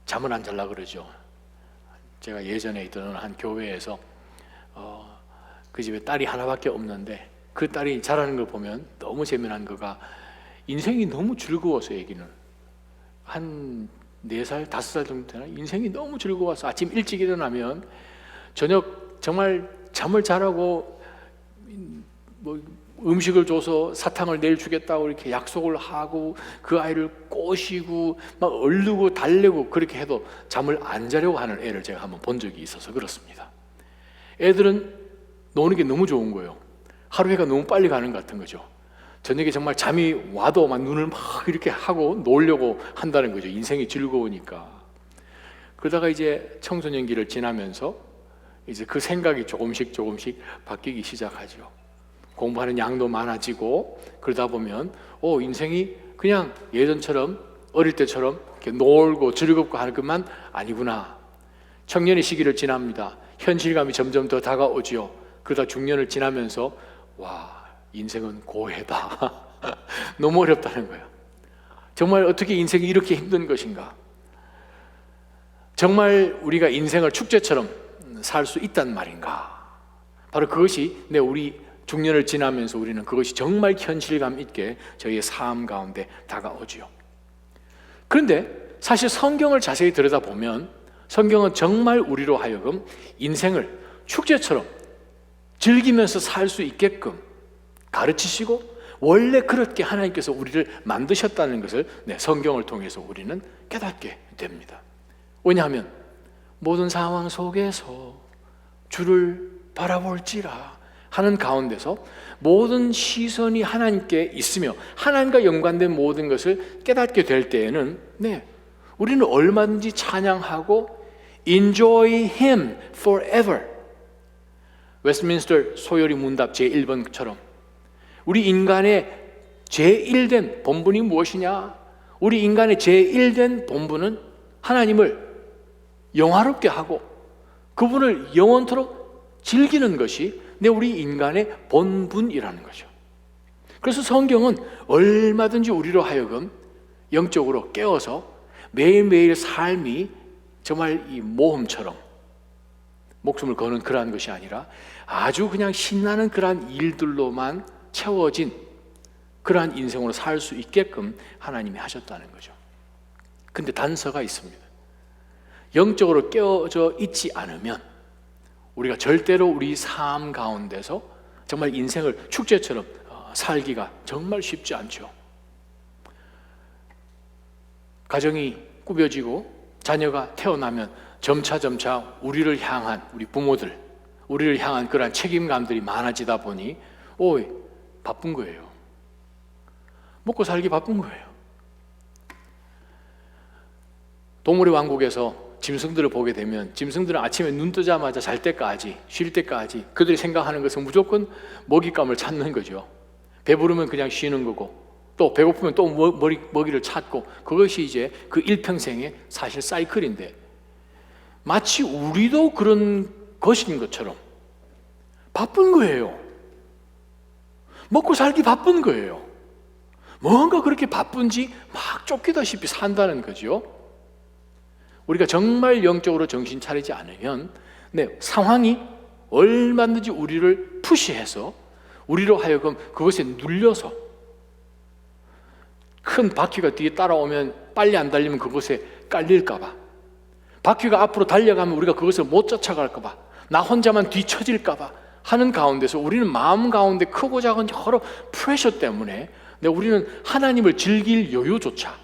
잠을 안 잘라 그러죠. 제가 예전에 있던 한 교회에서 그 집에 딸이 하나밖에 없는데 그 딸이 자라는 걸 보면 너무 재미난 거가 인생이 너무 즐거워서, 얘기는 한 4살, 5살 정도 되나? 인생이 너무 즐거워서 아침 일찍 일어나면 저녁 정말 잠을 잘하고 뭐 음식을 줘서 사탕을 내일 주겠다고 이렇게 약속을 하고 그 아이를 꼬시고 막 얼르고 달래고 그렇게 해도 잠을 안 자려고 하는 애를 제가 한번 본 적이 있어서 그렇습니다. 애들은 노는 게 너무 좋은 거예요. 하루해가 너무 빨리 가는 것 같은 거죠. 저녁에 정말 잠이 와도 막 눈을 막 이렇게 하고 놀려고 한다는 거죠. 인생이 즐거우니까. 그러다가 이제 청소년기를 지나면서 이제 그 생각이 조금씩 바뀌기 시작하죠. 공부하는 양도 많아지고 그러다 보면 인생이 그냥 예전처럼 어릴 때처럼 이렇게 놀고 즐겁고 하는 것만 아니구나. 청년의 시기를 지납니다. 현실감이 점점 더 다가오죠. 그러다 중년을 지나면서 와, 인생은 고해다. 너무 어렵다는 거예요. 정말 어떻게 인생이 이렇게 힘든 것인가? 정말 우리가 인생을 축제처럼 살 수 있단 말인가? 바로 그것이 우리 중년을 지나면서 우리는 그것이 정말 현실감 있게 저희의 삶 가운데 다가오지요. 그런데 사실 성경을 자세히 들여다보면 성경은 정말 우리로 하여금 인생을 축제처럼 즐기면서 살 수 있게끔 가르치시고 원래 그렇게 하나님께서 우리를 만드셨다는 것을 성경을 통해서 우리는 깨닫게 됩니다. 왜냐하면 모든 상황 속에서 주를 바라볼지라 하는 가운데서 모든 시선이 하나님께 있으며 하나님과 연관된 모든 것을 깨닫게 될 때에는 우리는 얼마든지 찬양하고 Enjoy Him forever. 웨스트민스터 소요리 문답 제1번처럼 우리 인간의 제1된 본분이 무엇이냐? 우리 인간의 제1된 본분은 하나님을 영화롭게 하고 그분을 영원토록 즐기는 것이 우리 인간의 본분이라는 거죠. 그래서 성경은 얼마든지 우리로 하여금 영적으로 깨워서 매일매일 삶이 정말 이 모험처럼 목숨을 거는 그러한 것이 아니라 아주 그냥 신나는 그러한 일들로만 채워진 그러한 인생으로 살 수 있게끔 하나님이 하셨다는 거죠. 근데 단서가 있습니다. 영적으로 깨어져 있지 않으면 우리가 절대로 우리 삶 가운데서 정말 인생을 축제처럼 살기가 정말 쉽지 않죠. 가정이 꾸며지고 자녀가 태어나면 점차 우리를 향한 우리 부모들, 우리를 향한 그러한 책임감들이 많아지다 보니 바쁜 거예요. 먹고 살기 바쁜 거예요. 동물의 왕국에서 짐승들을 보게 되면 짐승들은 아침에 눈 뜨자마자 잘 때까지, 쉴 때까지 그들이 생각하는 것은 무조건 먹잇감을 찾는 거죠. 배부르면 그냥 쉬는 거고 또 배고프면 또 먹이를 찾고 그것이 이제 그 일평생의 사실 사이클인데 마치 우리도 그런 것인 것처럼 바쁜 거예요. 먹고 살기 바쁜 거예요. 뭔가 그렇게 바쁜지 막 쫓기다시피 산다는 거죠. 우리가 정말 영적으로 정신 차리지 않으면 상황이 얼마든지 우리를 푸시해서 우리로 하여금 그것에 눌려서 큰 바퀴가 뒤에 따라오면 빨리 안 달리면 그것에 깔릴까 봐, 바퀴가 앞으로 달려가면 우리가 그것을 못 쫓아갈까 봐, 나 혼자만 뒤처질까 봐 하는 가운데서 우리는 마음 가운데 크고 작은 여러 프레셔 때문에 우리는 하나님을 즐길 여유조차,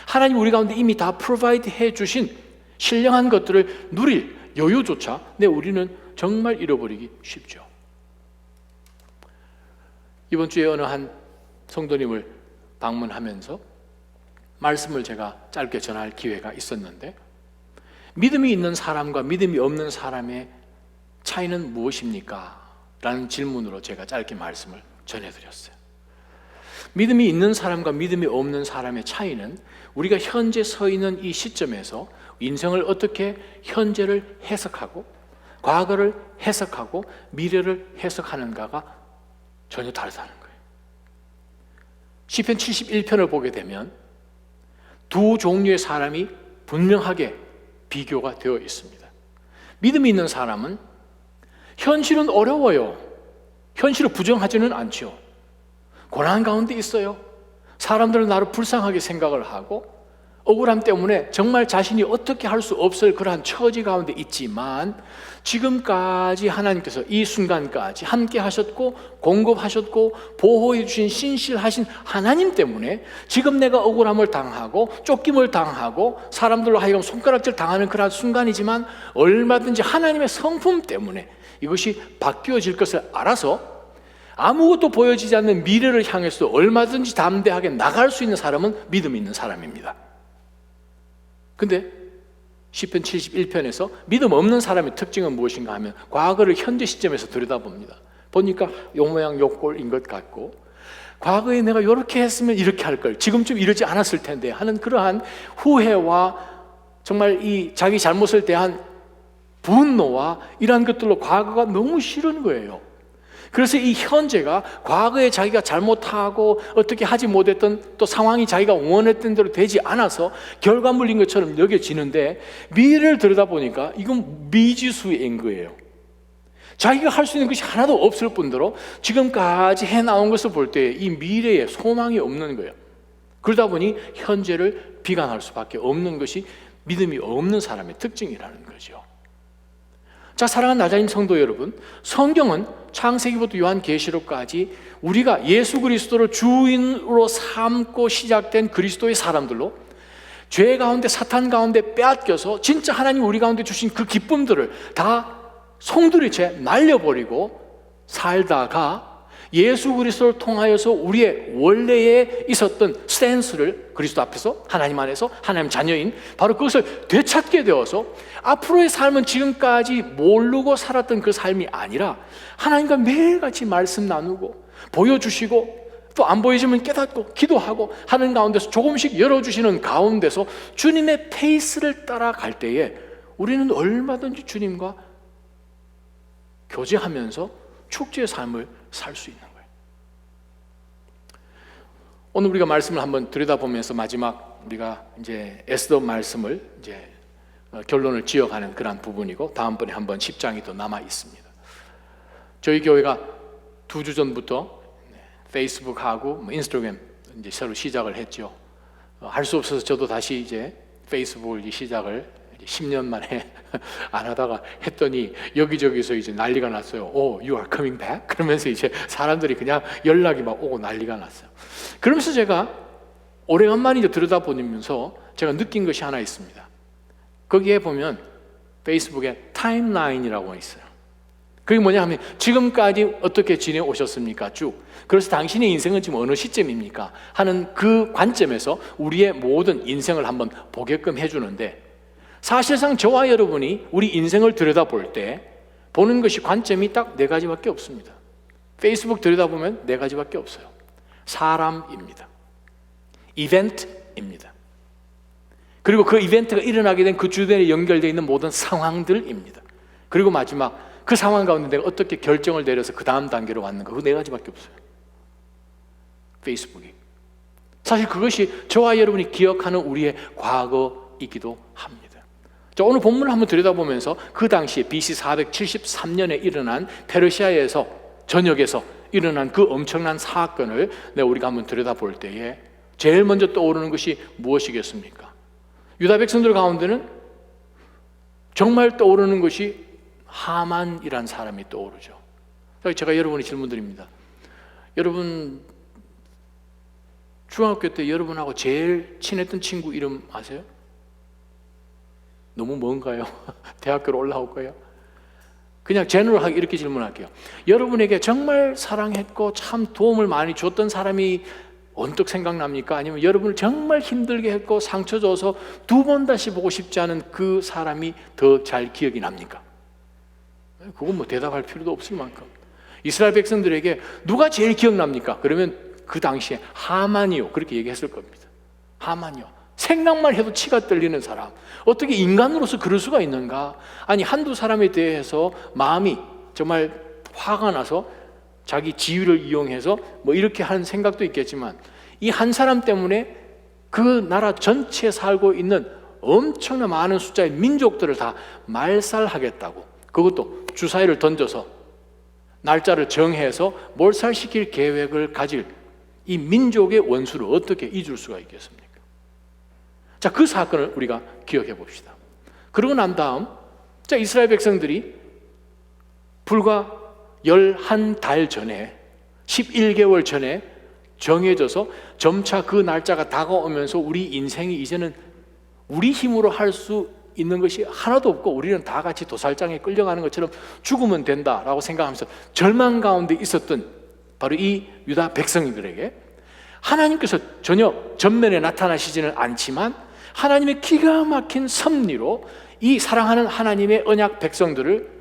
하나님 우리 가운데 이미 다 프로바이드 해주신 신령한 것들을 누릴 여유조차 우리는 정말 잃어버리기 쉽죠. 이번 주에 어느 한 성도님을 방문하면서 말씀을 제가 짧게 전할 기회가 있었는데 믿음이 있는 사람과 믿음이 없는 사람의 차이는 무엇입니까? 라는 질문으로 제가 짧게 말씀을 전해드렸어요. 믿음이 있는 사람과 믿음이 없는 사람의 차이는 우리가 현재 서 있는 이 시점에서 인생을 어떻게 현재를 해석하고 과거를 해석하고 미래를 해석하는가가 전혀 다르다는 거예요. 시편 71편을 보게 되면 두 종류의 사람이 분명하게 비교가 되어 있습니다. 믿음이 있는 사람은 현실은 어려워요. 현실을 부정하지는 않죠. 고난 가운데 있어요. 사람들은 나를 불쌍하게 생각을 하고 억울함 때문에 정말 자신이 어떻게 할 수 없을 그러한 처지 가운데 있지만 지금까지 하나님께서 이 순간까지 함께 하셨고 공급하셨고 보호해 주신 신실하신 하나님 때문에 지금 내가 억울함을 당하고 쫓김을 당하고 사람들로 하여금 손가락질 당하는 그런 순간이지만 얼마든지 하나님의 성품 때문에 이것이 바뀌어질 것을 알아서 아무것도 보여지지 않는 미래를 향해서 얼마든지 담대하게 나갈 수 있는 사람은 믿음이 있는 사람입니다. 근데 시편 71편에서 믿음 없는 사람의 특징은 무엇인가 하면 과거를 현재 시점에서 들여다봅니다. 보니까 요 모양 요 꼴인 것 같고 과거에 내가 이렇게 했으면 이렇게 할 걸, 지금쯤 이러지 않았을 텐데 하는 그러한 후회와 정말 이 자기 잘못을 대한 분노와 이러한 것들로 과거가 너무 싫은 거예요. 그래서 이 현재가 과거에 자기가 잘못하고 어떻게 하지 못했던 또 상황이 자기가 원했던 대로 되지 않아서 결과물인 것처럼 여겨지는데 미래를 들여다보니까 이건 미지수인 거예요. 자기가 할 수 있는 것이 하나도 없을 뿐더러 지금까지 해나온 것을 볼 때 이 미래에 소망이 없는 거예요. 그러다 보니 현재를 비관할 수밖에 없는 것이 믿음이 없는 사람의 특징이라는 거죠. 자, 사랑하는 나자인 성도 여러분, 성경은 창세기부터 요한계시록까지 우리가 예수 그리스도를 주인으로 삼고 시작된 그리스도의 사람들로 죄 가운데 사탄 가운데 빼앗겨서 진짜 하나님 우리 가운데 주신 그 기쁨들을 다 송두리째 날려버리고 살다가 예수 그리스도를 통하여서 우리의 원래에 있었던 스탠스를 그리스도 앞에서 하나님 안에서 하나님 자녀인 바로 그것을 되찾게 되어서 앞으로의 삶은 지금까지 모르고 살았던 그 삶이 아니라 하나님과 매일같이 말씀 나누고 보여주시고 또 안 보여지면 깨닫고 기도하고 하는 가운데서 조금씩 열어주시는 가운데서 주님의 페이스를 따라갈 때에 우리는 얼마든지 주님과 교제하면서 축제의 삶을 살 수 있는 거예요. 오늘 우리가 말씀을 한번 들여다보면서 마지막 우리가 이제 에스더 말씀을 이제 결론을 지어가는 그런 부분이고 다음번에 한번 10장이 더 남아 있습니다. 저희 교회가 2주 전부터 페이스북하고 인스타그램 이제 새로 시작을 했죠. 할 수 없어서 저도 다시 이제 페이스북을 시작을 10년 만에 안 하다가 했더니 여기저기서 이제 난리가 났어요. Oh, you are coming back? 그러면서 이제 사람들이 그냥 연락이 막 오고 난리가 났어요. 그러면서 제가 오래간만에 이제 들여다보면서 제가 느낀 것이 하나 있습니다. 거기에 보면 페이스북에 타임라인이라고 있어요. 그게 뭐냐 하면 지금까지 어떻게 지내오셨습니까? 쭉. 그래서 당신의 인생은 지금 어느 시점입니까? 하는 그 관점에서 우리의 모든 인생을 한번 보게끔 해주는데 사실상 저와 여러분이 우리 인생을 들여다볼 때 보는 것이 관점이 딱 4가지밖에 없습니다. 페이스북 들여다보면 4가지밖에 없어요. 사람입니다. 이벤트입니다. 그리고 그 이벤트가 일어나게 된 그 주변에 연결되어 있는 모든 상황들입니다. 그리고 마지막 그 상황 가운데 내가 어떻게 결정을 내려서 그 다음 단계로 왔는가, 그 4가지밖에 없어요. 페이스북이. 사실 그것이 저와 여러분이 기억하는 우리의 과거이기도 합니다. 자, 오늘 본문을 한번 들여다보면서 그 당시에 BC 473년에 일어난 페르시아에서 전역에서 일어난 그 엄청난 사건을 우리가 한번 들여다볼 때에 제일 먼저 떠오르는 것이 무엇이겠습니까? 유다 백성들 가운데는 정말 떠오르는 것이 하만이란 사람이 떠오르죠. 제가 여러분이 질문 드립니다. 여러분 중학교 때 여러분하고 제일 친했던 친구 이름 아세요? 너무 먼가요? 대학교로 올라올까요? 그냥 제너럴하게 이렇게 질문할게요. 여러분에게 정말 사랑했고 참 도움을 많이 줬던 사람이 언뜻 생각납니까? 아니면 여러분을 정말 힘들게 했고 상처 줘서 2번 다시 보고 싶지 않은 그 사람이 더 잘 기억이 납니까? 그건 뭐 대답할 필요도 없을 만큼. 이스라엘 백성들에게 누가 제일 기억납니까? 그러면 그 당시에 하만이요, 그렇게 얘기했을 겁니다. 하만이요. 생각만 해도 치가 떨리는 사람. 어떻게 인간으로서 그럴 수가 있는가? 아니, 한두 사람에 대해서 마음이 정말 화가 나서 자기 지위를 이용해서 뭐 이렇게 하는 생각도 있겠지만 이 한 사람 때문에 그 나라 전체에 살고 있는 엄청나 많은 숫자의 민족들을 다 말살하겠다고, 그것도 주사위를 던져서 날짜를 정해서 몰살시킬 계획을 가질 이 민족의 원수를 어떻게 잊을 수가 있겠습니까? 자, 그 사건을 우리가 기억해 봅시다. 그러고 난 다음, 자, 이스라엘 백성들이 불과 11달 전에, 11개월 전에 정해져서 점차 그 날짜가 다가오면서 우리 인생이 이제는 우리 힘으로 할 수 있는 것이 하나도 없고 우리는 다 같이 도살장에 끌려가는 것처럼 죽으면 된다라고 생각하면서 절망 가운데 있었던 바로 이 유다 백성들에게 하나님께서 전혀 전면에 나타나시지는 않지만 하나님의 기가 막힌 섭리로 이 사랑하는 하나님의 언약 백성들을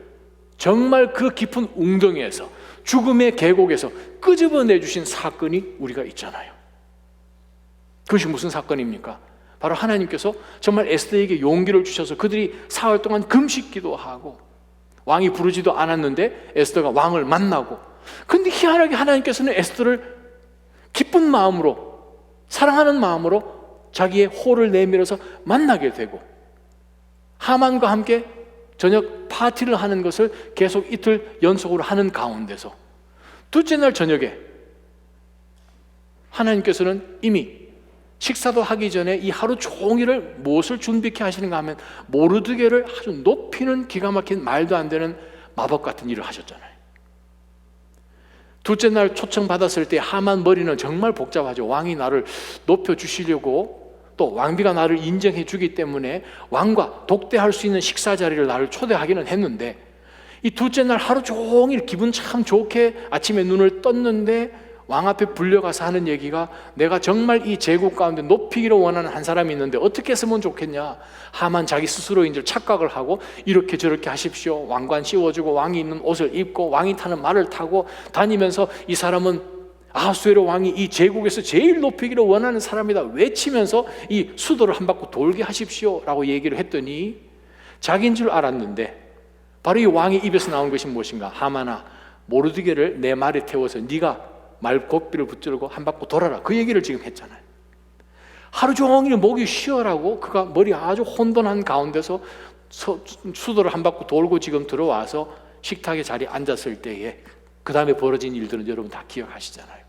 정말 그 깊은 웅덩이에서, 죽음의 계곡에서 끄집어내 주신 사건이 우리가 있잖아요. 그것이 무슨 사건입니까? 바로 하나님께서 정말 에스더에게 용기를 주셔서 그들이 사흘 동안 금식 기도하고, 왕이 부르지도 않았는데 에스더가 왕을 만나고, 근데 희한하게 하나님께서는 에스더를 기쁜 마음으로, 사랑하는 마음으로 자기의 호를 내밀어서 만나게 되고, 하만과 함께 저녁 파티를 하는 것을 계속 이틀 연속으로 하는 가운데서 둘째 날 저녁에 하나님께서는 이미 식사도 하기 전에 이 하루 종일을 무엇을 준비케 하시는가 하면 모르드게를 아주 높이는 기가 막힌 말도 안 되는 마법 같은 일을 하셨잖아요. 둘째 날 초청받았을 때 하만 머리는 정말 복잡하죠. 왕이 나를 높여주시려고, 또 왕비가 나를 인정해 주기 때문에 왕과 독대할 수 있는 식사 자리를 나를 초대하기는 했는데, 이 둘째 날 하루 종일 기분 참 좋게 아침에 눈을 떴는데 왕 앞에 불려가서 하는 얘기가, 내가 정말 이 제국 가운데 높이기를 원하는 한 사람이 있는데 어떻게 했으면 좋겠냐. 하만 자기 스스로인 줄 착각을 하고 이렇게 저렇게 하십시오. 왕관 씌워주고 왕이 있는 옷을 입고 왕이 타는 말을 타고 다니면서 이 사람은 아하수에로 왕이 이 제국에서 제일 높이기를 원하는 사람이다 외치면서 이 수도를 한 바퀴 돌게 하십시오 라고 얘기를 했더니, 자기인 줄 알았는데 바로 이 왕의 입에서 나온 것이 무엇인가? 하만아, 모르드게를 내 말에 태워서 네가 말고삐를 붙들고 한 바퀴 돌아라, 그 얘기를 지금 했잖아요. 하루 종일 목이 쉬어라고 그가 머리 아주 혼돈한 가운데서 수도를 한 바퀴 돌고 지금 들어와서 식탁에 자리에 앉았을 때에 그 다음에 벌어진 일들은 여러분 다 기억하시잖아요.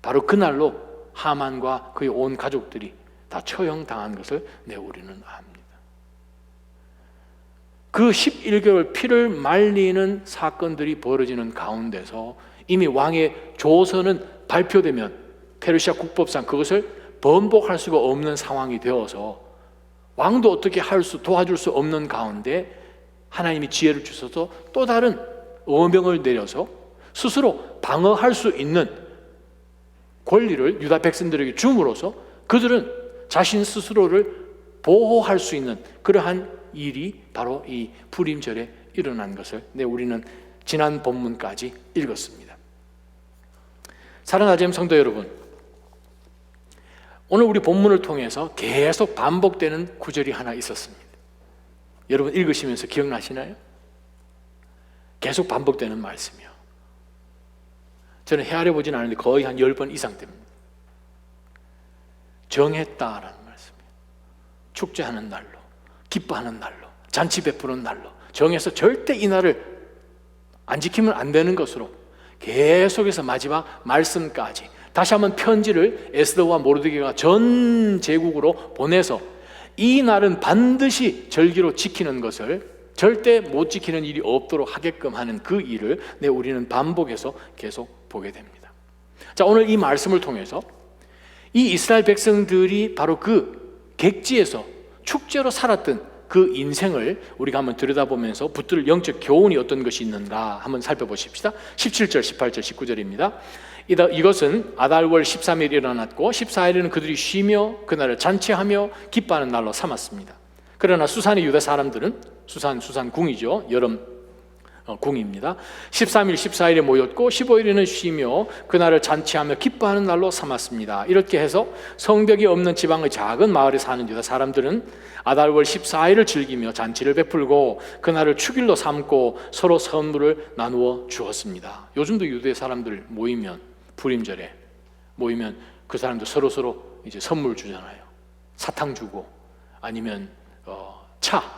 바로 그날로 하만과 그의 온 가족들이 다 처형당한 것을 우리는 압니다. 그 11개월 피를 말리는 사건들이 벌어지는 가운데서 이미 왕의 조서는 발표되면 페르시아 국법상 그것을 번복할 수가 없는 상황이 되어서 왕도 어떻게 도와줄 수 없는 가운데 하나님이 지혜를 주셔서 또 다른 어명을 내려서 스스로 방어할 수 있는 권리를 유다 백성들에게 줌으로써 그들은 자신 스스로를 보호할 수 있는 그러한 일이 바로 이 불임절에 일어난 것을 우리는 지난 본문까지 읽었습니다. 사랑하는 아재님 성도 여러분, 오늘 우리 본문을 통해서 계속 반복되는 구절이 하나 있었습니다. 여러분 읽으시면서 기억나시나요? 계속 반복되는 말씀이요. 저는 헤아려 보진 않았는데 거의 한 10번 이상 됩니다. 정했다라는 말씀이에요. 축제하는 날로, 기뻐하는 날로, 잔치 베푸는 날로 정해서 절대 이 날을 안 지키면 안 되는 것으로 계속해서 마지막 말씀까지 다시 한번 편지를 에스더와 모르드게가 전 제국으로 보내서 이 날은 반드시 절기로 지키는 것을, 절대 못 지키는 일이 없도록 하게끔 하는 그 일을 우리는 반복해서 계속 보게 됩니다. 자, 오늘 이 말씀을 통해서 이 이스라엘 백성들이 바로 그 객지에서 축제로 살았던 그 인생을 우리가 한번 들여다보면서 붙들 영적 교훈이 어떤 것이 있는가 한번 살펴보십시다. 17절, 18절, 19절입니다. 이것은 아달월 13일 일어났고 14일에는 그들이 쉬며 그날을 잔치하며 기뻐하는 날로 삼았습니다. 그러나 수산의 유다 사람들은 수산 궁이죠. 여름 궁입니다. 13일, 14일에 모였고 15일에는 쉬며 그날을 잔치하며 기뻐하는 날로 삼았습니다. 이렇게 해서 성벽이 없는 지방의 작은 마을에 사는 유다 사람들은 아달월 14일을 즐기며 잔치를 베풀고 그날을 축일로 삼고 서로 선물을 나누어 주었습니다. 요즘도 유대 사람들 모이면, 불임절에 모이면 그 사람들 서로 이제 선물 주잖아요. 사탕 주고 아니면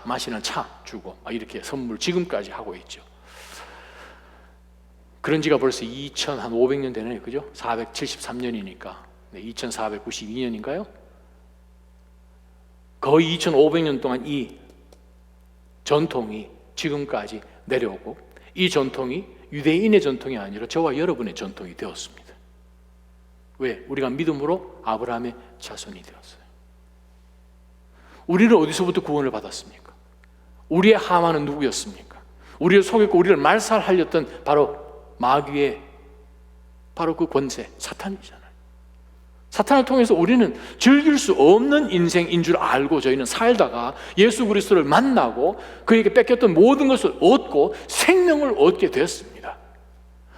마시는 차 주고 이렇게 선물 지금까지 하고 있죠. 그런 지가 벌써 2500년 되네요. 그죠? 473년이니까 2492년인가요? 거의 2500년 동안 이 전통이 지금까지 내려오고, 이 전통이 유대인의 전통이 아니라 저와 여러분의 전통이 되었습니다. 왜? 우리가 믿음으로 아브라함의 자손이 되었어요. 우리는 어디서부터 구원을 받았습니까? 우리의 하만은 누구였습니까? 우리를 속였고 우리를 말살하려던 바로 마귀의 바로 그 권세, 사탄이잖아요. 사탄을 통해서 우리는 즐길 수 없는 인생인 줄 알고 저희는 살다가 예수 그리스도를 만나고 그에게 뺏겼던 모든 것을 얻고 생명을 얻게 되었습니다.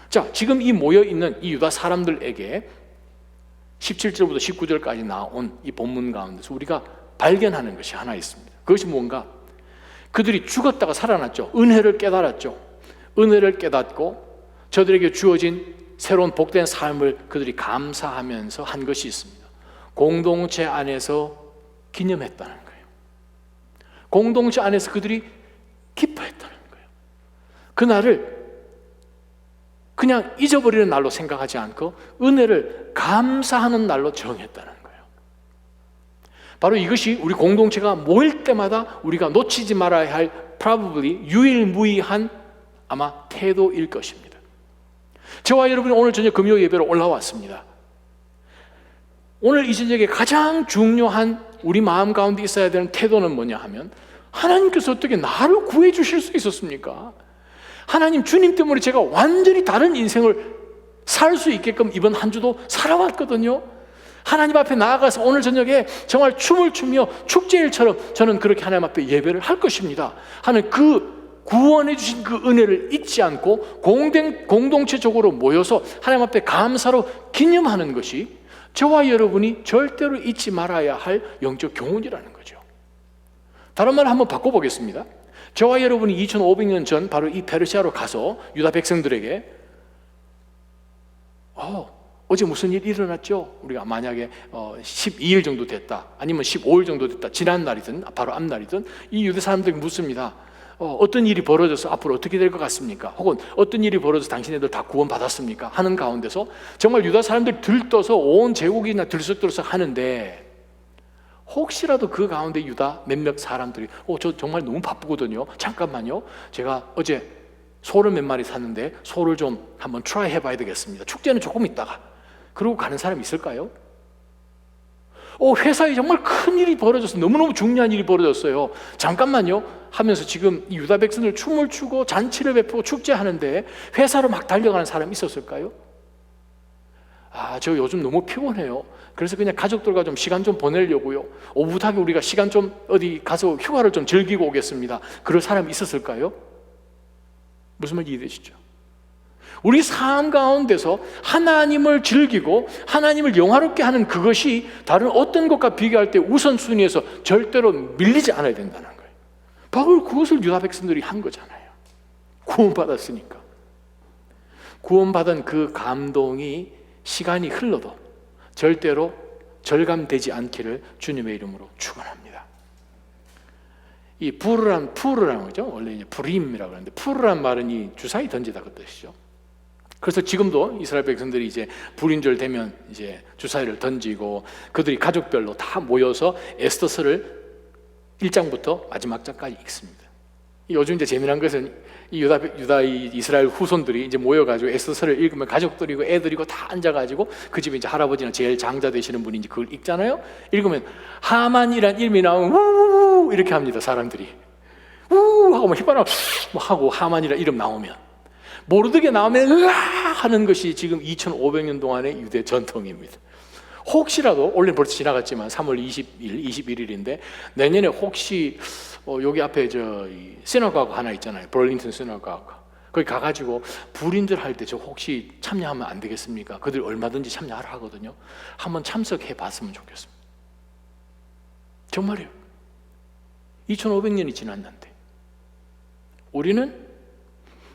자, 지금 이 모여있는 이 유다 사람들에게 17절부터 19절까지 나온 이 본문 가운데서 우리가 발견하는 것이 하나 있습니다. 그것이 뭔가? 그들이 죽었다가 살아났죠. 은혜를 깨달았죠. 은혜를 깨닫고 저들에게 주어진 새로운 복된 삶을 그들이 감사하면서 한 것이 있습니다. 공동체 안에서 기념했다는 거예요. 공동체 안에서 그들이 기뻐했다는 거예요. 그날을 그냥 잊어버리는 날로 생각하지 않고 은혜를 감사하는 날로 정했다는 거예요. 바로 이것이 우리 공동체가 모일 때마다 우리가 놓치지 말아야 할 probably 유일무이한 아마 태도일 것입니다. 저와 여러분이 오늘 저녁 금요 예배로 올라왔습니다. 오늘 이 저녁에 가장 중요한 우리 마음 가운데 있어야 되는 태도는 뭐냐 하면, 하나님께서 어떻게 나를 구해 주실 수 있었습니까? 하나님, 주님 때문에 제가 완전히 다른 인생을 살 수 있게끔 이번 한 주도 살아왔거든요. 하나님 앞에 나아가서 오늘 저녁에 정말 춤을 추며 축제일처럼 저는 그렇게 하나님 앞에 예배를 할 것입니다 하는 그 구원해 주신 그 은혜를 잊지 않고 공동체적으로 모여서 하나님 앞에 감사로 기념하는 것이 저와 여러분이 절대로 잊지 말아야 할 영적 교훈이라는 거죠. 다른 말을 한번 바꿔보겠습니다. 저와 여러분이 2500년 전 바로 이 페르시아로 가서 유다 백성들에게 어제 무슨 일이 일어났죠? 우리가 만약에 12일 정도 됐다, 아니면 15일 정도 됐다, 지난 날이든 바로 앞날이든 이 유대 사람들에게 묻습니다. 어떤 일이 벌어져서 앞으로 어떻게 될 것 같습니까? 혹은 어떤 일이 벌어져서 당신네들 다 구원 받았습니까? 하는 가운데서 정말 유다 사람들이 들떠서 온 제국이나 들썩들썩 하는데, 혹시라도 그 가운데 유다 몇몇 사람들이 저 정말 너무 바쁘거든요, 잠깐만요, 제가 어제 소를 몇 마리 샀는데 소를 좀 한번 트라이 해봐야 되겠습니다, 축제는 조금 있다가, 그러고 가는 사람이 있을까요? 회사에 정말 큰 일이 벌어져서 너무너무 중요한 일이 벌어졌어요, 잠깐만요 하면서 지금 유다 백성들 춤을 추고 잔치를 베푸고 축제하는데 회사로 막 달려가는 사람이 있었을까요? 저 요즘 너무 피곤해요, 그래서 그냥 가족들과 좀 시간 좀 보내려고요, 오붓하게 우리가 시간 좀 어디 가서 휴가를 좀 즐기고 오겠습니다, 그럴 사람이 있었을까요? 무슨 말인지 이해되시죠? 우리 삶 가운데서 하나님을 즐기고 하나님을 영화롭게 하는 그것이 다른 어떤 것과 비교할 때 우선순위에서 절대로 밀리지 않아야 된다는 거예요. 바로 그것을 유다 백성들이 한 거잖아요. 구원받았으니까. 구원받은 그 감동이 시간이 흘러도 절대로 절감되지 않기를 주님의 이름으로 축원합니다. 이 푸르라는 거죠. 원래 이제 부림이라고 하는데, 푸르란 말은 이 주사위 던지다 그 뜻이죠. 그래서 지금도 이스라엘 백성들이 이제 불임절 되면 이제 주사위를 던지고 그들이 가족별로 다 모여서 에스더서를 1장부터 마지막 장까지 읽습니다. 요즘 이제 재미난 것은 이 유다 이스라엘 후손들이 이제 모여가지고 에스더서를 읽으면 가족들이고 애들이고 다 앉아가지고 그 집에 이제 할아버지나 제일 장자 되시는 분이 이제 그걸 읽잖아요. 읽으면 하만이란 이름이 나오면 우 이렇게 합니다. 사람들이 우 하고 막 휘바람 하고 하만이란 이름 나오면, 모르드게 나오면 으아 하는 것이 지금 2500년 동안의 유대 전통입니다. 혹시라도 원래는 벌써 지나갔지만 3월 20일, 21일인데 내년에 혹시 여기 앞에 시나고가 하나 있잖아요, 버링턴 시나고가, 거기 가가지고 불임절 할 때 저 혹시 참여하면 안 되겠습니까? 그들 얼마든지 참여하라 하거든요. 한번 참석해 봤으면 좋겠습니다. 정말이에요. 2500년이 지났는데 우리는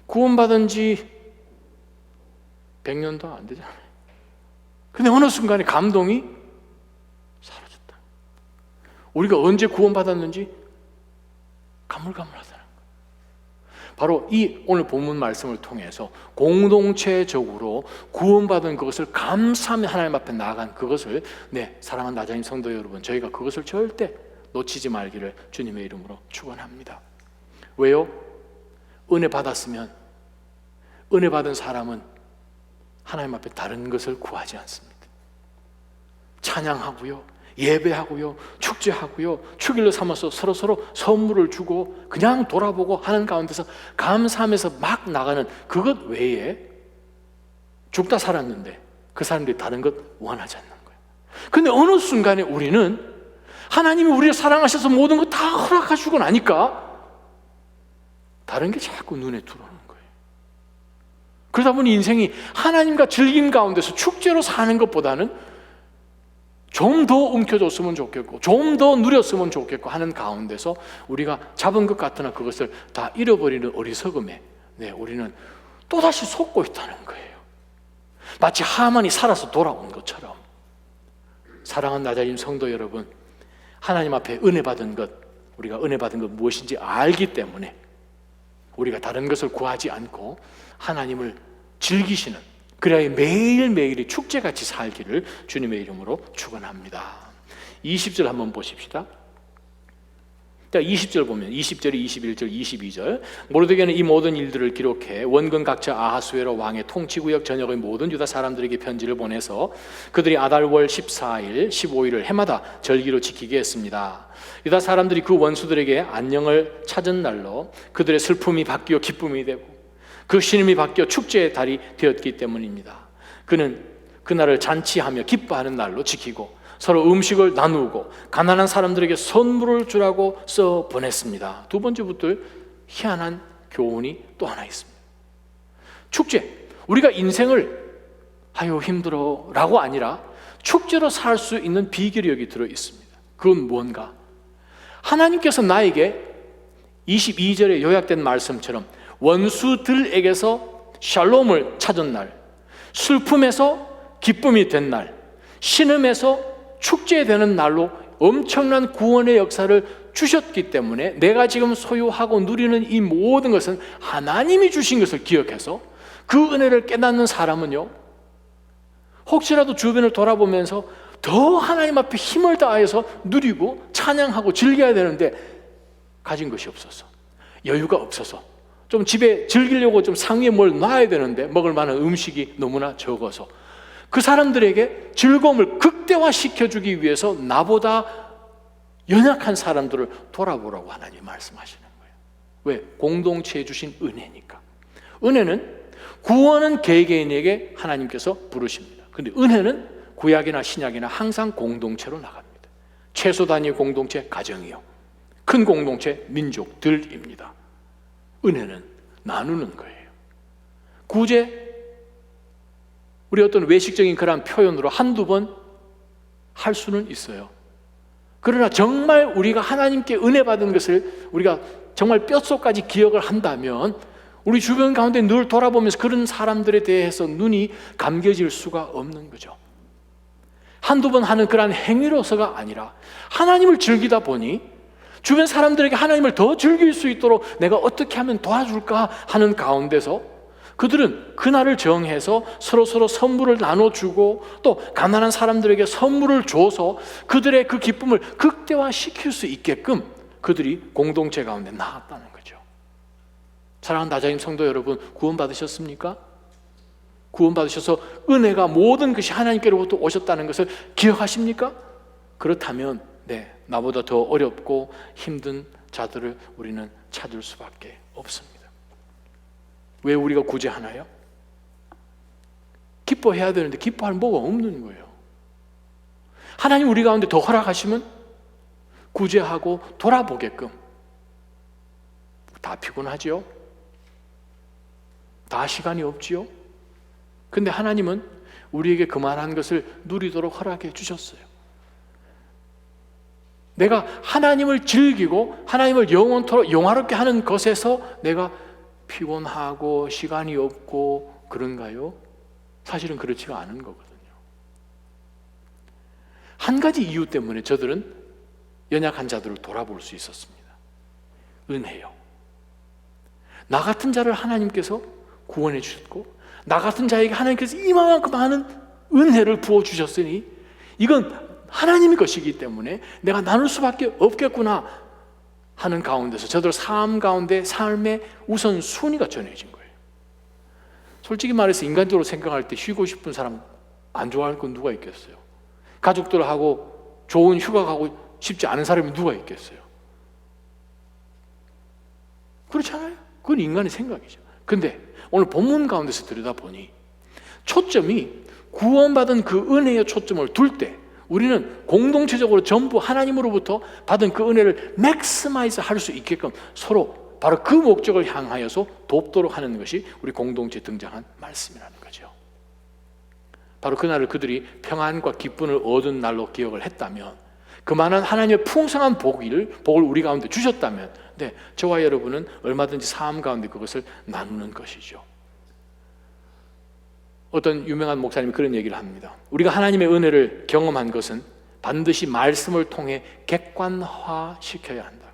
구원받은 지 100년도 안 되잖아요. 근데 어느 순간에 감동이 사라졌다. 우리가 언제 구원받았는지 가물가물하다는 거예요. 바로 이 오늘 본문 말씀을 통해서 공동체적으로 구원받은 그것을 감사하며 하나님 앞에 나아간 그것을, 사랑하는 나자님 성도 여러분, 저희가 그것을 절대 놓치지 말기를 주님의 이름으로 축원합니다. 왜요? 은혜 받았으면, 은혜 받은 사람은 하나님 앞에 다른 것을 구하지 않습니다. 찬양하고요, 예배하고요, 축제하고요, 축일로 삼아서 서로 선물을 주고 그냥 돌아보고 하는 가운데서 감사하면서 막 나가는 그것 외에 죽다 살았는데 그 사람들이 다른 것 원하지 않는 거예요. 근데 어느 순간에 우리는 하나님이 우리를 사랑하셔서 모든 것 다 허락하시고 나니까 다른 게 자꾸 눈에 들어오는 거예요. 그러다 보니 인생이 하나님과 즐김 가운데서 축제로 사는 것보다는 좀 더 움켜줬으면 좋겠고 좀 더 누렸으면 좋겠고 하는 가운데서 우리가 잡은 것 같으나 그것을 다 잃어버리는 어리석음에 우리는 또다시 속고 있다는 거예요. 마치 하만이 살아서 돌아온 것처럼. 사랑하는 나자님 성도 여러분, 하나님 앞에 은혜 받은 것, 우리가 은혜 받은 것 무엇인지 알기 때문에 우리가 다른 것을 구하지 않고 하나님을 즐기시는, 그래야 매일매일이 축제같이 살기를 주님의 이름으로 축원합니다. 20절 한번 보십시다. 20절 보면 20절이 21절 22절 모르드게는 이 모든 일들을 기록해 원근 각처 아하수에로 왕의 통치구역 전역의 모든 유다 사람들에게 편지를 보내서 그들이 아달월 14일 15일을 해마다 절기로 지키게 했습니다. 유다 사람들이 그 원수들에게 안녕을 찾은 날로 그들의 슬픔이 바뀌어 기쁨이 되고 그 신음이 바뀌어 축제의 달이 되었기 때문입니다. 그는 그날을 잔치하며 기뻐하는 날로 지키고 서로 음식을 나누고 가난한 사람들에게 선물을 주라고 써 보냈습니다. 두 번째부터 희한한 교훈이 또 하나 있습니다. 축제, 우리가 인생을 아유 힘들어 라고 아니라 축제로 살 수 있는 비결이 여기 들어 있습니다. 그건 뭔가? 하나님께서 나에게 22절에 요약된 말씀처럼 원수들에게서 샬롬을 찾은 날, 슬픔에서 기쁨이 된 날, 신음에서 축제되는 날로 엄청난 구원의 역사를 주셨기 때문에 내가 지금 소유하고 누리는 이 모든 것은 하나님이 주신 것을 기억해서 그 은혜를 깨닫는 사람은요, 혹시라도 주변을 돌아보면서 더 하나님 앞에 힘을 다해서 누리고 찬양하고 즐겨야 되는데 가진 것이 없어서, 여유가 없어서, 좀 집에 즐기려고 좀 상위에 뭘 놔야 되는데 먹을 만한 음식이 너무나 적어서 그 사람들에게 즐거움을 극대화시켜주기 위해서 나보다 연약한 사람들을 돌아보라고 하나님이 말씀하시는 거예요. 왜? 공동체에 주신 은혜니까. 은혜는 구원은 개개인에게 하나님께서 부르십니다. 그런데 은혜는 구약이나 신약이나 항상 공동체로 나갑니다. 최소 단위의 공동체 가정이요, 큰 공동체 민족들입니다. 은혜는 나누는 거예요. 구제, 우리 어떤 외식적인 그런 표현으로 한두 번 할 수는 있어요. 그러나 정말 우리가 하나님께 은혜 받은 것을 우리가 정말 뼛속까지 기억을 한다면 우리 주변 가운데 늘 돌아보면서 그런 사람들에 대해서 눈이 감겨질 수가 없는 거죠. 한두 번 하는 그런 행위로서가 아니라 하나님을 즐기다 보니 주변 사람들에게 하나님을 더 즐길 수 있도록 내가 어떻게 하면 도와줄까 하는 가운데서 그들은 그날을 정해서 서로 선물을 나눠주고 또 가난한 사람들에게 선물을 줘서 그들의 그 기쁨을 극대화시킬 수 있게끔 그들이 공동체 가운데 나왔다는 거죠. 사랑하는 나자님 성도 여러분, 구원받으셨습니까? 구원받으셔서 은혜가 모든 것이 하나님께로부터 오셨다는 것을 기억하십니까? 그렇다면 나보다 더 어렵고 힘든 자들을 우리는 찾을 수밖에 없습니다. 왜 우리가 구제하나요? 기뻐해야 되는데 기뻐할 뭐가 없는 거예요. 하나님 우리 가운데 더 허락하시면 구제하고 돌아보게끔. 다 피곤하지요? 다 시간이 없지요? 근데 하나님은 우리에게 그만한 것을 누리도록 허락해 주셨어요. 내가 하나님을 즐기고 하나님을 영원토록 영화롭게 하는 것에서 내가 피곤하고 시간이 없고 그런가요? 사실은 그렇지가 않은 거거든요. 한 가지 이유 때문에 저들은 연약한 자들을 돌아볼 수 있었습니다. 은혜요. 나 같은 자를 하나님께서 구원해 주셨고, 나 같은 자에게 하나님께서 이만큼 많은 은혜를 부어주셨으니 이건 하나님의 것이기 때문에 내가 나눌 수밖에 없겠구나 하는 가운데서 저들 삶 가운데 삶의 우선순위가 전해진 거예요. 솔직히 말해서 인간적으로 생각할 때 쉬고 싶은 사람 안 좋아할 건 누가 있겠어요? 가족들하고 좋은 휴가 가고 싶지 않은 사람이 누가 있겠어요? 그렇잖아요. 그건 인간의 생각이죠. 근데 오늘 본문 가운데서 들여다보니 초점이 구원받은 그 은혜의 초점을 둘 때 우리는 공동체적으로 전부 하나님으로부터 받은 그 은혜를 맥시마이즈 할 수 있게끔 서로 바로 그 목적을 향하여서 돕도록 하는 것이 우리 공동체에 등장한 말씀이라는 거죠. 바로 그날을 그들이 평안과 기쁨을 얻은 날로 기억을 했다면, 그만한 하나님의 풍성한 복을 우리 가운데 주셨다면, 네, 저와 여러분은 얼마든지 삶 가운데 그것을 나누는 것이죠. 어떤 유명한 목사님이 그런 얘기를 합니다. 우리가 하나님의 은혜를 경험한 것은 반드시 말씀을 통해 객관화시켜야 한다.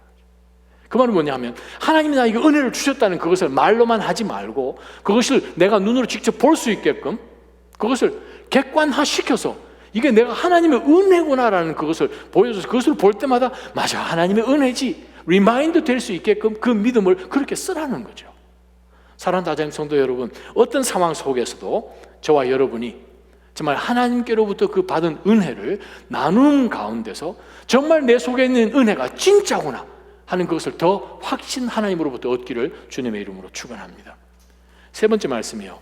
그 말은 뭐냐 하면, 하나님이 나에게 은혜를 주셨다는 그것을 말로만 하지 말고 그것을 내가 눈으로 직접 볼 수 있게끔 그것을 객관화시켜서 이게 내가 하나님의 은혜구나라는 그것을 보여줘서 그것을 볼 때마다 맞아, 하나님의 은혜지, 리마인드 될 수 있게끔 그 믿음을 그렇게 쓰라는 거죠. 사랑하는 다자님 성도 여러분, 어떤 상황 속에서도 저와 여러분이 정말 하나님께로부터 그 받은 은혜를 나누는 가운데서 정말 내 속에 있는 은혜가 진짜구나 하는 것을 더 확신 하나님으로부터 얻기를 주님의 이름으로 축원합니다. 세 번째 말씀이요.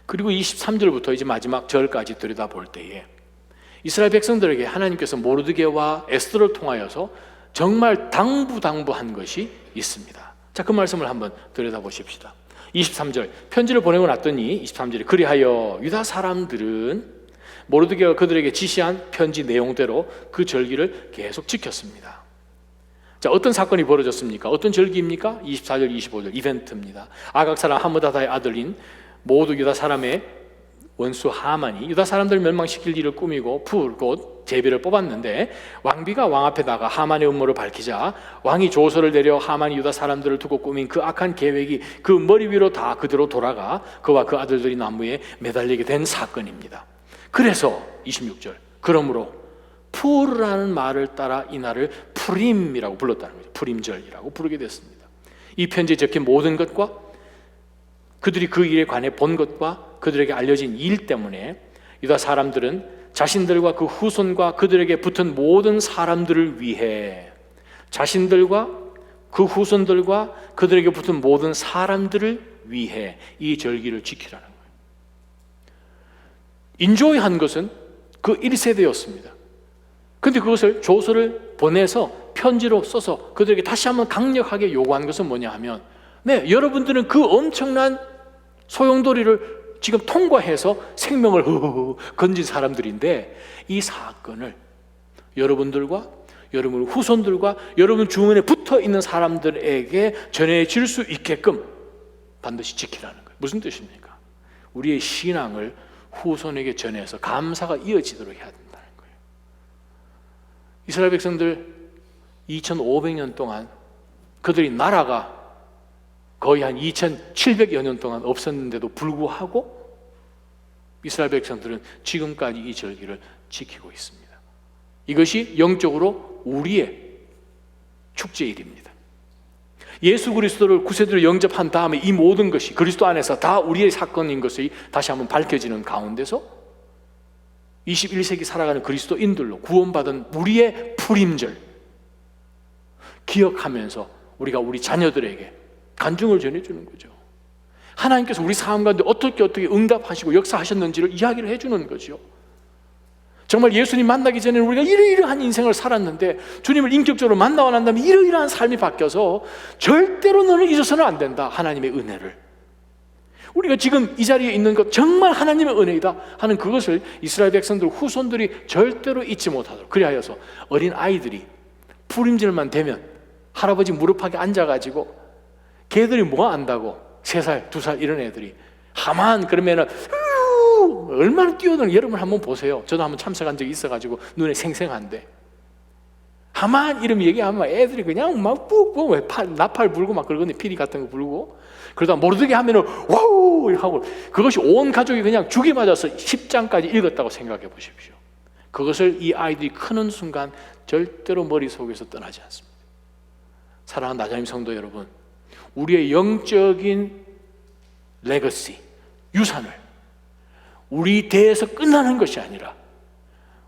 그리고 23절부터 이제 마지막 절까지 들여다볼 때에 이스라엘 백성들에게 하나님께서 모르드게와 에스더를 통하여서 정말 당부한 것이 있습니다. 자, 그 말씀을 한번 들여다보십시다. 23절, 편지를 보내고 났더니 23절에 그리하여 유다 사람들은 모르드게가 그들에게 지시한 편지 내용대로 그 절기를 계속 지켰습니다. 자, 어떤 사건이 벌어졌습니까? 어떤 절기입니까? 24절, 25절 이벤트입니다. 아각 사람 하므다다의 아들인 모두 유다 사람의 원수 하만이 유다 사람들을 멸망시킬 일을 꾸미고 곧 제비를 뽑았는데, 왕비가 왕 앞에 나가 하만의 음모를 밝히자 왕이 조서를 내려 하만이 유다 사람들을 두고 꾸민 그 악한 계획이 그 머리 위로 다 그대로 돌아가 그와 그 아들들이 나무에 매달리게 된 사건입니다. 그래서 26절, 그러므로 푸르라는 말을 따라 이날을 푸림이라고 불렀다는 거죠. 푸림절이라고 부르게 됐습니다. 이 편지에 적힌 모든 것과 그들이 그 일에 관해 본 것과 그들에게 알려진 일 때문에 유다 사람들은 자신들과 그 후손과 그들에게 붙은 모든 사람들을 위해, 자신들과 그 후손들과 그들에게 붙은 모든 사람들을 위해 이 절기를 지키라는 거예요. 인조이한 것은 그 1세대였습니다. 그런데 그것을 조서를 보내서 편지로 써서 그들에게 다시 한번 강력하게 요구한 것은 뭐냐 하면, 네, 여러분들은 그 엄청난 소용돌이를 지금 통과해서 생명을 건진 사람들인데 이 사건을 여러분들과 여러분 후손들과 여러분 주변에 붙어 있는 사람들에게 전해질 수 있게끔 반드시 지키라는 거예요. 무슨 뜻입니까? 우리의 신앙을 후손에게 전해서 감사가 이어지도록 해야 된다는 거예요. 이스라엘 백성들 2500년 동안 그들이 나라가 거의 한 2700여 년 동안 없었는데도 불구하고 이스라엘 백성들은 지금까지 이 절기를 지키고 있습니다. 이것이 영적으로 우리의 축제일입니다. 예수 그리스도를 구세주로 영접한 다음에 이 모든 것이 그리스도 안에서 다 우리의 사건인 것이 다시 한번 밝혀지는 가운데서 21세기 살아가는 그리스도인들로 구원받은 우리의 푸림절 기억하면서 우리가 우리 자녀들에게 간증을 전해주는 거죠. 하나님께서 우리 삶 가운데 어떻게 응답하시고 역사하셨는지를 이야기를 해주는 거죠. 정말 예수님 만나기 전에는 우리가 이러이러한 인생을 살았는데 주님을 인격적으로 만나고 난 다음에 이러이러한 삶이 바뀌어서 절대로 너는 잊어서는 안 된다, 하나님의 은혜를. 우리가 지금 이 자리에 있는 것 정말 하나님의 은혜이다 하는 그것을 이스라엘 백성들 후손들이 절대로 잊지 못하도록, 그리하여서 어린 아이들이 푸림절만 되면 할아버지 무릎팍에 앉아가지고 걔들이 뭐 안다고 3살, 2살 이런 애들이 하만 그러면은 얼마나 뛰어드는, 여러분 한번 보세요. 저도 한번 참석한 적이 있어가지고 눈에 생생한데 하만 이름 얘기하면 애들이 그냥 막 푹푹 나팔 불고 막 그러거든요. 피리 같은 거 불고. 그러다 모르드게 하면은 와우 하고, 그것이 온 가족이 그냥 죽이 맞아서 10장까지 읽었다고 생각해 보십시오. 그것을 이 아이들이 크는 순간 절대로 머릿속에서 떠나지 않습니다. 사랑하는 나자님 성도 여러분, 우리의 영적인 레거시, 유산을 우리 대에서 끝나는 것이 아니라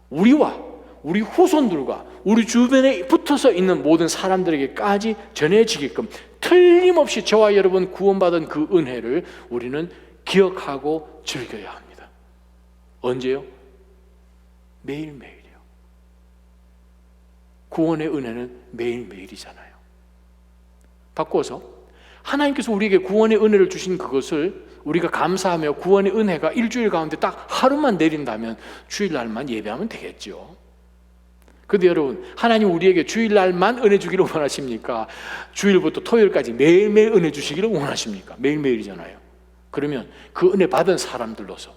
우리와 우리 후손들과 우리 주변에 붙어서 있는 모든 사람들에게까지 전해지게끔 틀림없이 저와 여러분 구원받은 그 은혜를 우리는 기억하고 즐겨야 합니다. 언제요? 매일매일이요. 구원의 은혜는 매일매일이잖아요. 바꿔서 하나님께서 우리에게 구원의 은혜를 주신 그것을 우리가 감사하며 구원의 은혜가 일주일 가운데 딱 하루만 내린다면 주일날만 예배하면 되겠죠. 그런데 여러분, 하나님 우리에게 주일날만 은혜 주기를 원하십니까? 주일부터 토요일까지 매일매일 은혜 주시기를 원하십니까? 매일매일이잖아요. 그러면 그 은혜 받은 사람들로서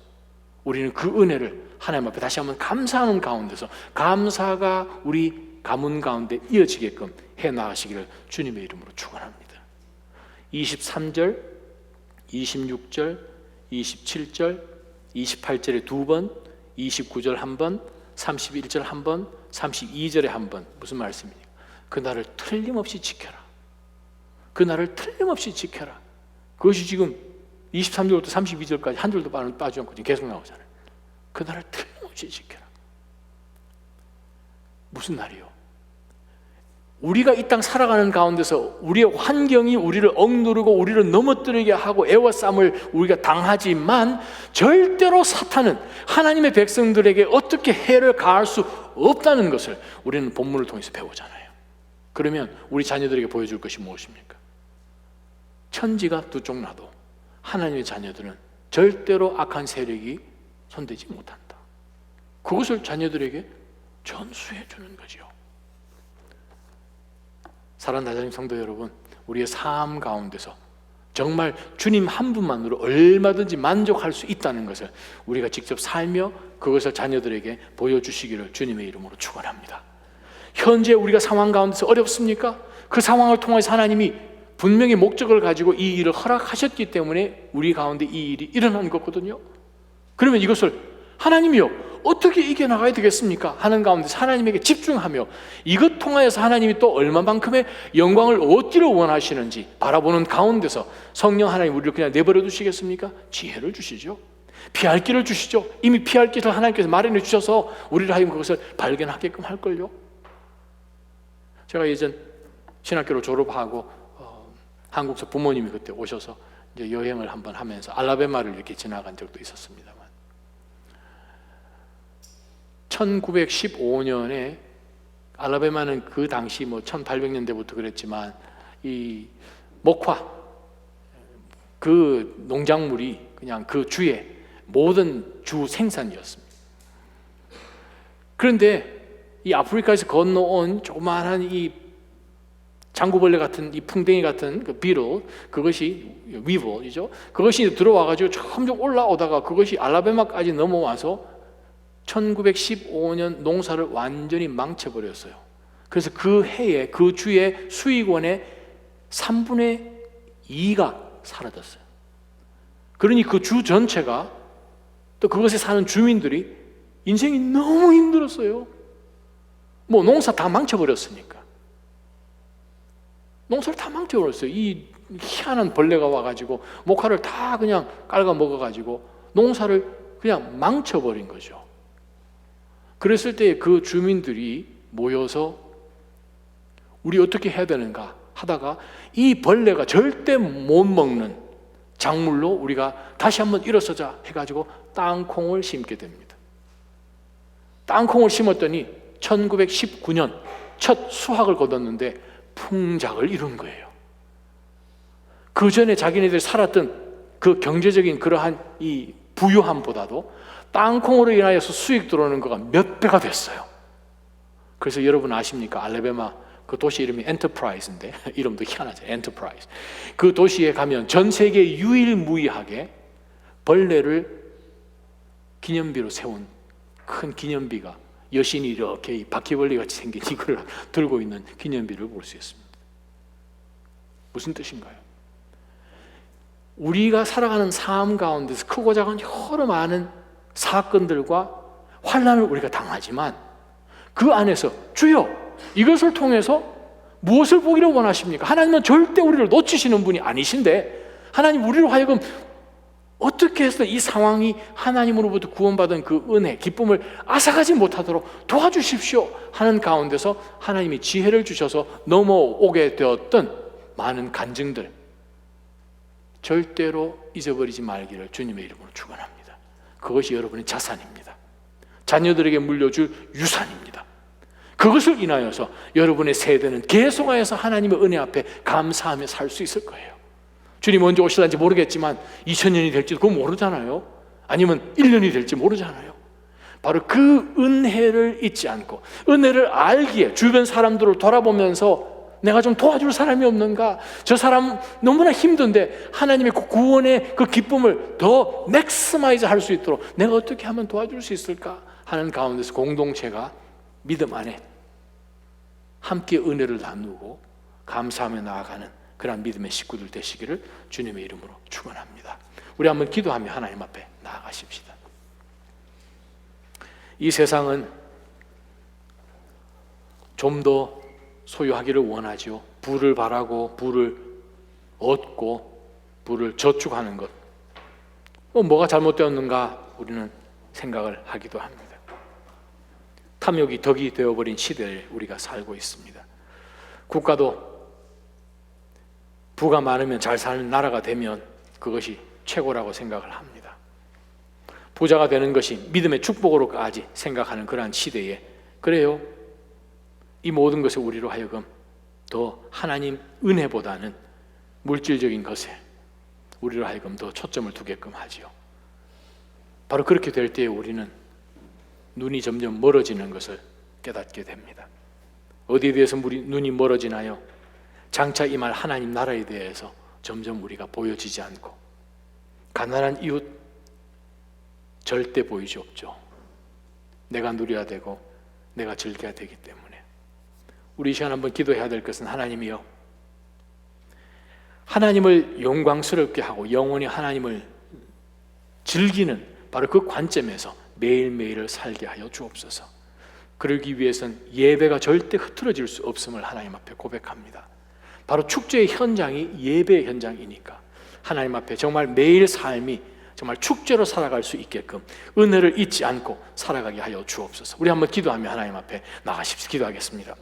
우리는 그 은혜를 하나님 앞에 다시 한번 감사하는 가운데서 감사가 우리 가문 가운데 이어지게끔 해나가시기를 주님의 이름으로 축원합니다. 23절, 26절, 27절, 28절에 2번, 29절 1번, 31절 1번, 32절에 1번. 무슨 말씀입니까? 그날을 틀림없이 지켜라. 그날을 틀림없이 지켜라. 그것이 지금 23절부터 32절까지 한 줄도 빠지지 않고 지금 계속 나오잖아요. 그날을 틀림없이 지켜라. 무슨 날이요? 우리가 이 땅 살아가는 가운데서 우리의 환경이 우리를 억누르고 우리를 넘어뜨리게 하고 애워싸움을 우리가 당하지만 절대로 사탄은 하나님의 백성들에게 어떻게 해를 가할 수 없다는 것을 우리는 본문을 통해서 배우잖아요. 그러면 우리 자녀들에게 보여줄 것이 무엇입니까? 천지가 두 쪽 나도 하나님의 자녀들은 절대로 악한 세력이 손대지 못한다. 그것을 자녀들에게 전수해 주는 거죠. 사랑하는 나자님 성도 여러분, 우리의 삶 가운데서 정말 주님 한 분만으로 얼마든지 만족할 수 있다는 것을 우리가 직접 살며 그것을 자녀들에게 보여주시기를 주님의 이름으로 축원합니다. 현재 우리가 상황 가운데서 어렵습니까? 그 상황을 통해서 하나님이 분명히 목적을 가지고 이 일을 허락하셨기 때문에 우리 가운데 이 일이 일어난 거거든요. 그러면 이것을 하나님이요 어떻게 이겨나가야 되겠습니까? 하는 가운데서 하나님에게 집중하며 이것 통하여서 하나님이 또 얼마만큼의 영광을 얻기를 원하시는지 바라보는 가운데서 성령 하나님 우리를 그냥 내버려 두시겠습니까? 지혜를 주시죠. 피할 길을 주시죠. 이미 피할 길을 하나님께서 마련해 주셔서 우리를 하여금 그것을 발견하게끔 할걸요. 제가 예전 신학교를 졸업하고 한국에서 부모님이 그때 오셔서 이제 여행을 한번 하면서 알라베마를 이렇게 지나간 적도 있었습니다만 1915년에 알라베마는 그 당시 1800년대부터 그랬지만 이 목화 그 농작물이 그냥 그 주의 모든 주 생산이었습니다. 그런데 이 아프리카에서 건너온 조그마한 이 장구벌레 같은 이 풍뎅이 같은 그 비로 그것이 위버이죠. 그것이 들어와가지고 점점 올라오다가 그것이 알라베마까지 넘어와서 1915년 농사를 완전히 망쳐버렸어요. 그래서 그 해에 그 주의 수익원의 3분의 2가 사라졌어요. 그러니 그 주 전체가 또 그것에 사는 주민들이 인생이 너무 힘들었어요. 뭐 농사 다 망쳐버렸으니까. 농사를 다 망쳐버렸어요. 이 희한한 벌레가 와가지고 목화를 다 그냥 깔아 먹어가지고 농사를 그냥 망쳐버린 거죠. 그랬을 때 그 주민들이 모여서 우리 어떻게 해야 되는가 하다가 이 벌레가 절대 못 먹는 작물로 우리가 다시 한번 일어서자 해가지고 땅콩을 심게 됩니다. 땅콩을 심었더니 1919년 첫 수확을 거뒀는데 풍작을 이룬 거예요. 그 전에 자기네들이 살았던 그 경제적인 그러한 이 부유함보다도 땅콩으로 인하여서 수익 들어오는 거가 몇 배가 됐어요. 그래서 여러분 아십니까? 알라베마 그 도시 이름이 엔터프라이즈인데 이름도 희한하죠. 엔터프라이즈. 그 도시에 가면 전 세계 유일무이하게 벌레를 기념비로 세운 큰 기념비가 여신이 이렇게 이 바퀴벌레 같이 생긴 이걸 들고 있는 기념비를 볼 수 있습니다. 무슨 뜻인가요? 우리가 살아가는 삶 가운데서 크고 작은 여러 많은 사건들과 환난을 우리가 당하지만 그 안에서 주여 이것을 통해서 무엇을 보기를 원하십니까? 하나님은 절대 우리를 놓치시는 분이 아니신데 하나님 우리로 하여금 어떻게 해서 이 상황이 하나님으로부터 구원받은 그 은혜, 기쁨을 앗아가지 못하도록 도와주십시오 하는 가운데서 하나님이 지혜를 주셔서 넘어오게 되었던 많은 간증들 절대로 잊어버리지 말기를 주님의 이름으로 축원합니다. 그것이 여러분의 자산입니다. 자녀들에게 물려줄 유산입니다. 그것을 인하여서 여러분의 세대는 계속하여서 하나님의 은혜 앞에 감사하며 살 수 있을 거예요. 주님 언제 오실는지 모르겠지만 2000년이 될지도 그거 모르잖아요. 아니면 1년이 될지 모르잖아요. 바로 그 은혜를 잊지 않고 은혜를 알기에 주변 사람들을 돌아보면서 내가 좀 도와줄 사람이 없는가? 저 사람 너무나 힘든데 하나님의 그 구원의 그 기쁨을 더 맥스마이즈 할 수 있도록 내가 어떻게 하면 도와줄 수 있을까? 하는 가운데서 공동체가 믿음 안에 함께 은혜를 나누고 감사하며 나아가는 그런 믿음의 식구들 되시기를 주님의 이름으로 축원합니다. 우리 한번 기도하며 하나님 앞에 나아가십시다. 이 세상은 좀 더 소유하기를 원하죠. 부를 바라고 부를 얻고 부를 저축하는 것. 뭐가 잘못되었는가 우리는 생각을 하기도 합니다. 탐욕이 덕이 되어버린 시대에 우리가 살고 있습니다. 국가도 부가 많으면 잘 사는 나라가 되면 그것이 최고라고 생각을 합니다. 부자가 되는 것이 믿음의 축복으로까지 생각하는 그러한 시대에 그래요. 이 모든 것을 우리로 하여금 더 하나님 은혜보다는 물질적인 것에 우리로 하여금 더 초점을 두게끔 하지요. 바로 그렇게 될 때에 우리는 눈이 점점 멀어지는 것을 깨닫게 됩니다. 어디에 대해서 우리 눈이 멀어지나요? 장차 임할 하나님 나라에 대해서 점점 우리가 보여지지 않고 가난한 이웃 절대 보이지 없죠. 내가 누려야 되고 내가 즐겨야 되기 때문에 우리 이 시간 한번 기도해야 될 것은 하나님이요, 하나님을 영광스럽게 하고 영원히 하나님을 즐기는 바로 그 관점에서 매일매일을 살게 하여 주옵소서. 그러기 위해서는 예배가 절대 흐트러질 수 없음을 하나님 앞에 고백합니다. 바로 축제의 현장이 예배의 현장이니까 하나님 앞에 정말 매일 삶이 정말 축제로 살아갈 수 있게끔 은혜를 잊지 않고 살아가게 하여 주옵소서. 우리 한번 기도하며 하나님 앞에 나가십시오. 기도하겠습니다.